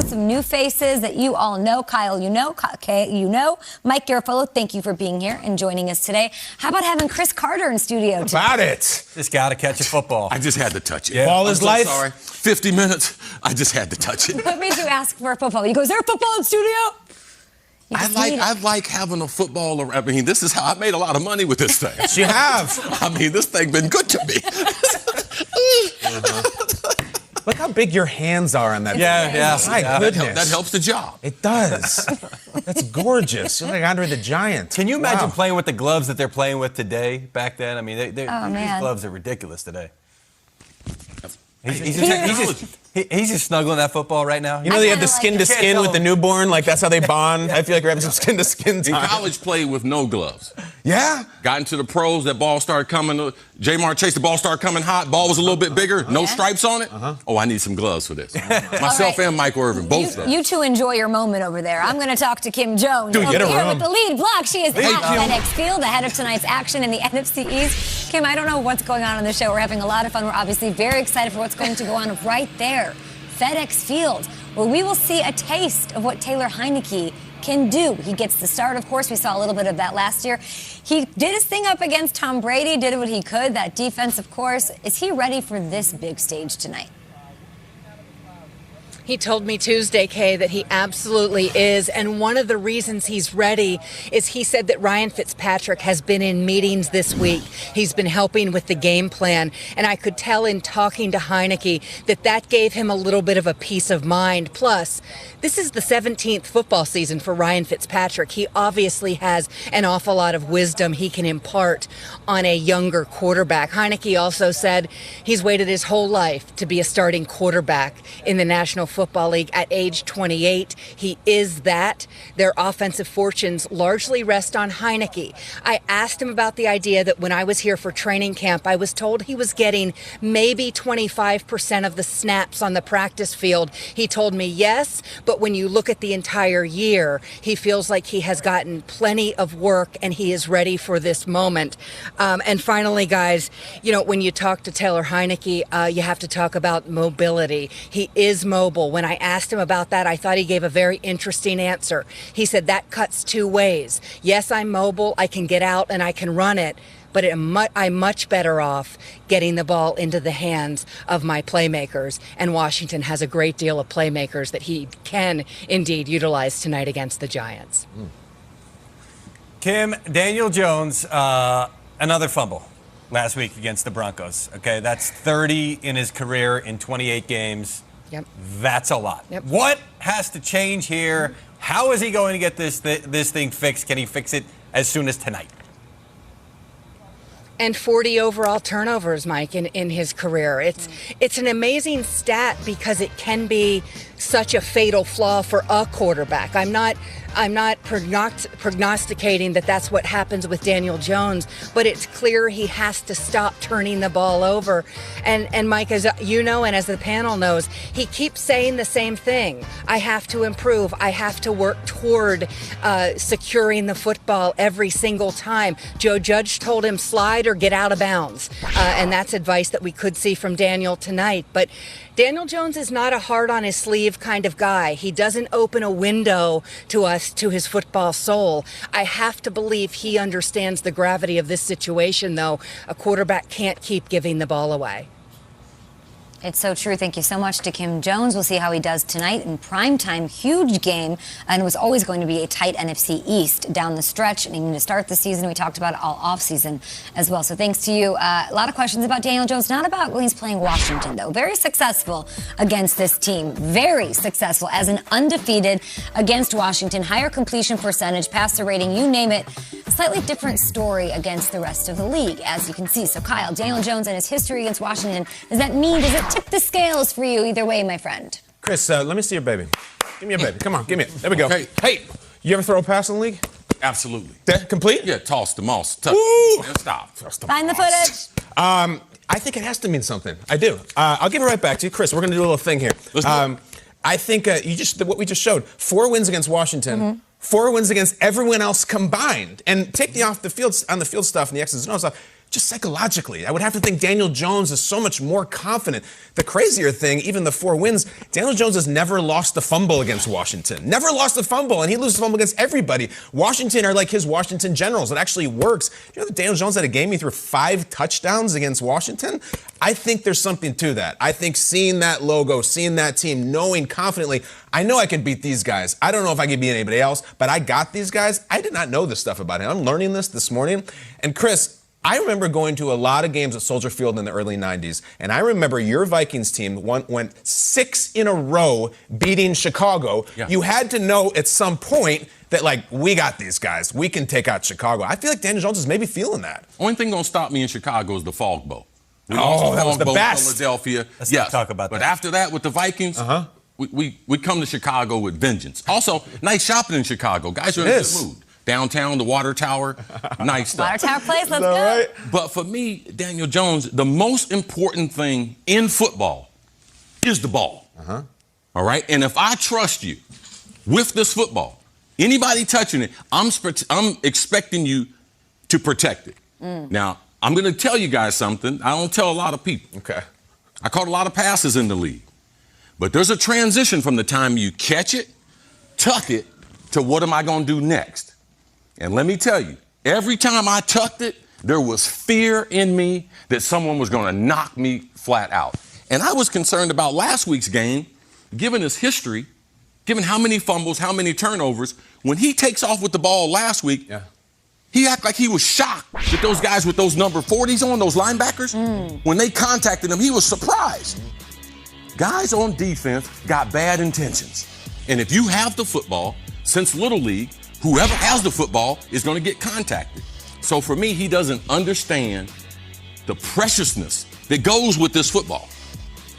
with some new faces that you all know. Kyle, you know. Kay, you know. Mike Garofalo, thank you for being here and joining us today. How about having Cris Carter in studio today? About it. Just got to catch a football. I just had to touch it. Yeah. Ball is life. Sorry. 50 minutes. I just had to touch it. What made you ask for football? You go, is there a football in studio? I like having a football around. I mean, this is how I made a lot of money with this thing. You have. I mean, this thing been good to me. Look how big your hands are on that. Yeah. My goodness. That helps the job. It does. That's gorgeous. You're like Andre the Giant. Can you imagine playing with the gloves that they're playing with today, back then? I mean, these gloves are ridiculous today. He's just snuggling that football right now. You know they have the skin-to-skin with the newborn? Like, that's how they bond? I feel like we're having some skin-to-skin time. In college, played with no gloves. Yeah? Got into the pros, that ball started coming. J-Mar Chase, the ball started coming hot. Ball was a little bit bigger. No stripes on it. Oh, I need some gloves for this. Myself and Mike Irvin, both of them. You two enjoy your moment over there. I'm going to talk to Kim Jones. Dude, get a here room. with the lead block. She is at FedEx Field ahead of tonight's action in the NFC East. Kim, I don't know what's going on the show. We're having a lot of fun. We're obviously very excited for what's going to go on right there. FedEx Field, where we will see a taste of what Taylor Heinicke can do. He gets the start, of course. We saw a little bit of that last year. He did his thing up against Tom Brady, did what he could. That defense, of course. Is he ready for this big stage tonight? He told me Tuesday, Kay, that he absolutely is. And one of the reasons he's ready is he said that Ryan Fitzpatrick has been in meetings this week. He's been helping with the game plan. And I could tell in talking to Heinicke that gave him a little bit of a peace of mind. Plus, this is the 17th football season for Ryan Fitzpatrick. He obviously has an awful lot of wisdom he can impart on a younger quarterback. Heinicke also said he's waited his whole life to be a starting quarterback in the National Football League at age 28. He is that. Their offensive fortunes largely rest on Heinicke. I asked him about the idea that when I was here for training camp, I was told he was getting maybe 25% of the snaps on the practice field. He told me yes, but when you look at the entire year, he feels like he has gotten plenty of work and he is ready for this moment. And finally, guys, you know, when you talk to Taylor Heinicke, you have to talk about mobility. He is mobile. When I asked him about that, I thought he gave a very interesting answer. He said that cuts two ways. Yes, I'm mobile. I can get out and I can run it. But I'm much better off getting the ball into the hands of my playmakers. And Washington has a great deal of playmakers that he can indeed utilize tonight against the Giants. Kim, Daniel Jones, another fumble last week against the Broncos. Okay, that's 30 in his career in 28 games. Yep. That's a lot. Yep. What has to change here? How is he going to get this thing fixed? Can he fix it as soon as tonight? And 40 overall turnovers, Mike, in his career. It's an amazing stat because it can be such a fatal flaw for a quarterback. I'm not prognosticating that that's what happens with Daniel Jones, but it's clear he has to stop turning the ball over. And Mike, as you know, and as the panel knows, he keeps saying the same thing. I have to improve. I have to work toward securing the football every single time. Joe Judge told him slide or get out of bounds. And that's advice that we could see from Daniel tonight. But Daniel Jones is not a heart on his sleeve kind of guy. He doesn't open a window to us, to his football soul. I have to believe he understands the gravity of this situation, though. A quarterback can't keep giving the ball away. It's so true. Thank you so much to Kim Jones. We'll see how he does tonight in primetime. Huge game, and it was always going to be a tight NFC East down the stretch, and even to start the season. We talked about it all offseason as well. So thanks to you. A lot of questions about Daniel Jones, not about when he's playing Washington, though. Very successful against this team. Very successful as an undefeated against Washington. Higher completion percentage, passer rating, you name it. A slightly different story against the rest of the league, as you can see. So, Kyle, Daniel Jones and his history against Washington, does it tip the scales for you either way, my friend? Chris, let me see your baby. Give me your baby. Come on, give me it. There we go. Okay. Hey, you ever throw a pass in the league? Absolutely. Complete? Yeah, toss the moss. Touch. Woo! Stop. Find the footage. I think it has to mean something. I do. I'll give it right back to you. Chris, we're going to do a little thing here. Let's do it. I think what we just showed, 4 wins against Washington, 4 wins against everyone else combined. And take the on the field stuff and the X's and O's stuff. just psychologically. I would have to think Daniel Jones is so much more confident. The crazier thing, even the 4 wins, Daniel Jones has never lost a fumble against Washington. Never lost a fumble, and he loses a fumble against everybody. Washington are like his Washington Generals. It actually works. You know that Daniel Jones had a game he threw 5 touchdowns against Washington? I think there's something to that. I think seeing that logo, seeing that team, knowing confidently, I know I can beat these guys. I don't know if I can beat anybody else, but I got these guys. I did not know this stuff about him. I'm learning this morning. And Chris, I remember going to a lot of games at Soldier Field in the early 90s, and I remember your Vikings team went 6 in a row beating Chicago. Yeah. You had to know at some point that, like, we got these guys. We can take out Chicago. I feel like Daniel Jones is maybe feeling that. Only thing gonna stop me in Chicago is the Fog Bowl. We Oh, lost that was Fog the Bowl, best. Philadelphia. Let's not talk about but that. after that, with the Vikings, we come to Chicago with vengeance. Also, nice shopping in Chicago. Guys are in a is. good mood. Downtown, the Water Tower, nice stuff. Water Tower Place, let's go. Right? But for me, Daniel Jones, the most important thing in football is the ball. All right? And if I trust you with this football, anybody touching it, I'm expecting you to protect it. Now, I'm going to tell you guys something I don't tell a lot of people. Okay. I caught a lot of passes in the league. But there's a transition from the time you catch it, tuck it, to what am I going to do next? And let me tell you, every time I tucked it, there was fear in me that someone was going to knock me flat out. And I was concerned about last week's game, given his history, given how many fumbles, how many turnovers. When he takes off with the ball last week, he acted like he was shocked that those guys with those number 40s on, those linebackers, when they contacted him, he was surprised. Guys on defense got bad intentions. And if you have the football, since Little League, whoever has the football is going to get contacted. So for me, he doesn't understand the preciousness that goes with this football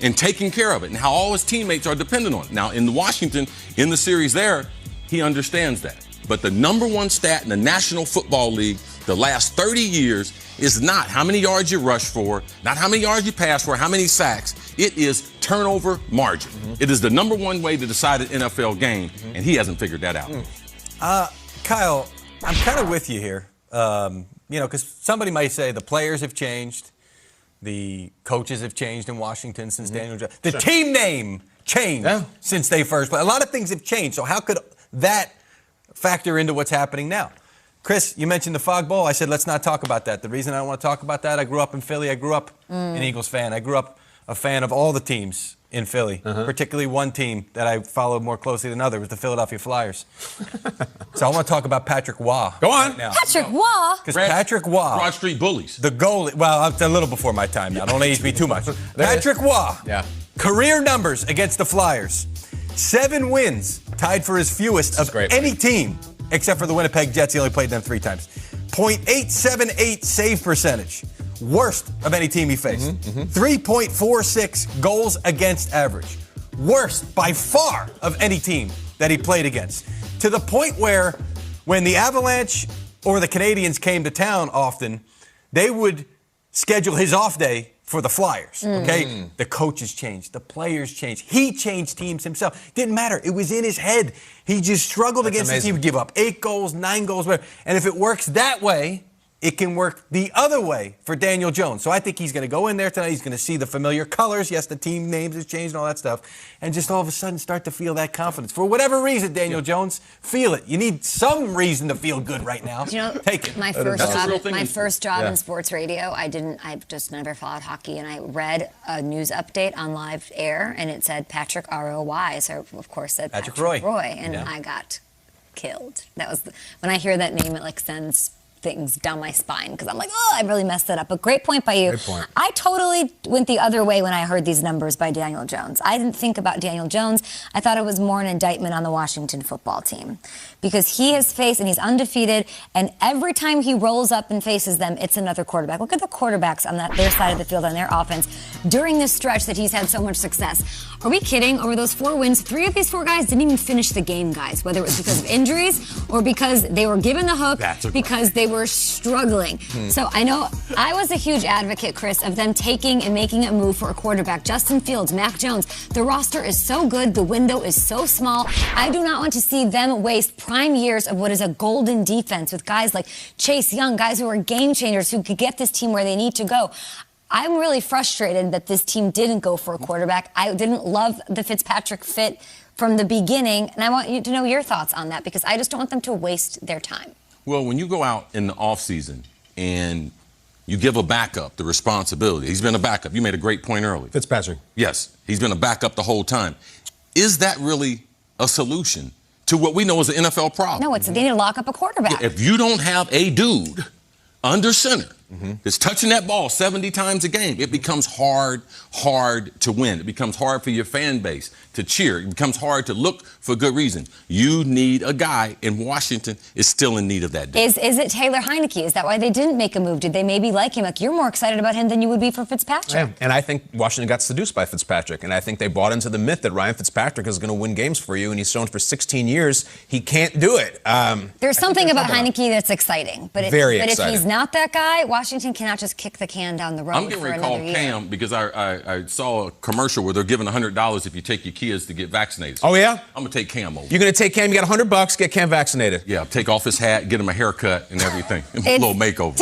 and taking care of it and how all his teammates are dependent on it. Now, in Washington, in the series there, he understands that. But the number one stat in the National Football League the last 30 years is not how many yards you rush for, not how many yards you pass for, how many sacks. It is turnover margin. It is the number one way to decide an NFL game, and he hasn't figured that out. Kyle, I'm kind of with you here. Because somebody might say the players have changed, the coaches have changed in Washington since Daniel Jones. The team name changed since they first played. A lot of things have changed. So how could that factor into what's happening now? Chris, you mentioned the Fog Bowl. I said, let's not talk about that. The reason I don't want to talk about that, I grew up in Philly. I grew up an Eagles fan. I grew up a fan of all the teams in Philly, particularly one team that I followed more closely than others, was the Philadelphia Flyers. So I want to talk about Patrick Waugh. Go on. Right now. Patrick Waugh. Because Patrick Waugh, Broad Street Bullies. the goalie, well, it's a little before my time now. Don't age me too much. Patrick Waugh, career numbers against the Flyers. 7 wins, tied for his fewest of any team, except for the Winnipeg Jets. He only played them 3 times. .878 save percentage. Worst of any team he faced. 3.46 goals against average. Worst by far of any team that he played against. To the point where when the Avalanche or the Canadians came to town often, they would schedule his off day for the Flyers, okay? The coaches changed. The players changed. He changed teams himself. Didn't matter. It was in his head. He just struggled against the team. Give up 8 goals, 9 goals, whatever. And if it works that way, it can work the other way for Daniel Jones. So I think he's going to go in there tonight. He's going to see the familiar colors. Yes, the team names have changed and all that stuff. And just all of a sudden start to feel that confidence. For whatever reason, Daniel Jones, feel it. You need some reason to feel good right now. You know, take it. My first job in sports radio, I just never followed hockey, and I read a news update on live air, and it said Patrick ROY. So of course said Patrick Roy, and I got killed. That was when I hear that name, it like sends things down my spine because I'm like, oh, I really messed that up. But great point by you. Great point. I totally went the other way when I heard these numbers by Daniel Jones. I didn't think about Daniel Jones. I thought it was more an indictment on the Washington football team because he has faced, and he's undefeated, and every time he rolls up and faces them, it's another quarterback. Look at the quarterbacks on their side of the field, on their offense, during this stretch that he's had so much success. Are we kidding? Over those 4 wins, 3 of these 4 guys didn't even finish the game, guys, whether it was because of injuries or because they were given the hook, because they were struggling. So I know I was a huge advocate, Chris, of them taking and making a move for a quarterback. Justin Fields, Mac Jones. The roster is so good. The window is so small. I do not want to see them waste prime years of what is a golden defense with guys like Chase Young, guys who are game changers who could get this team where they need to go. I'm really frustrated that this team didn't go for a quarterback. I didn't love the Fitzpatrick fit from the beginning, and I want you to know your thoughts on that because I just don't want them to waste their time. Well, when you go out in the offseason and you give a backup the responsibility, he's been a backup. You made a great point earlier. Fitzpatrick. Yes, he's been a backup the whole time. Is that really a solution to what we know is an NFL problem? No, they need to lock up a quarterback. If you don't have a dude under center that's touching that ball 70 times a game, it becomes hard to win. It becomes hard for your fan base to cheer. It becomes hard to look for good reason. You need a guy, and Washington is still in need of that dude. Is it Taylor Heineke? Is that why they didn't make a move? Did they maybe like him? Like, you're more excited about him than you would be for Fitzpatrick. Yeah, and I think Washington got seduced by Fitzpatrick, and I think they bought into the myth that Ryan Fitzpatrick is going to win games for you, and he's shown for 16 years he can't do it. There's something about Heineke that's exciting, but if he's not that guy, Washington cannot just kick the can down the road. I'm getting ready to call Cam because I saw a commercial where they're giving $100 if you take your kids to get vaccinated. Oh, yeah? I'm going to take Cam over. You're going to take Cam, you got $100, get Cam vaccinated. Yeah, take off his hat, get him a haircut and everything, a little makeover.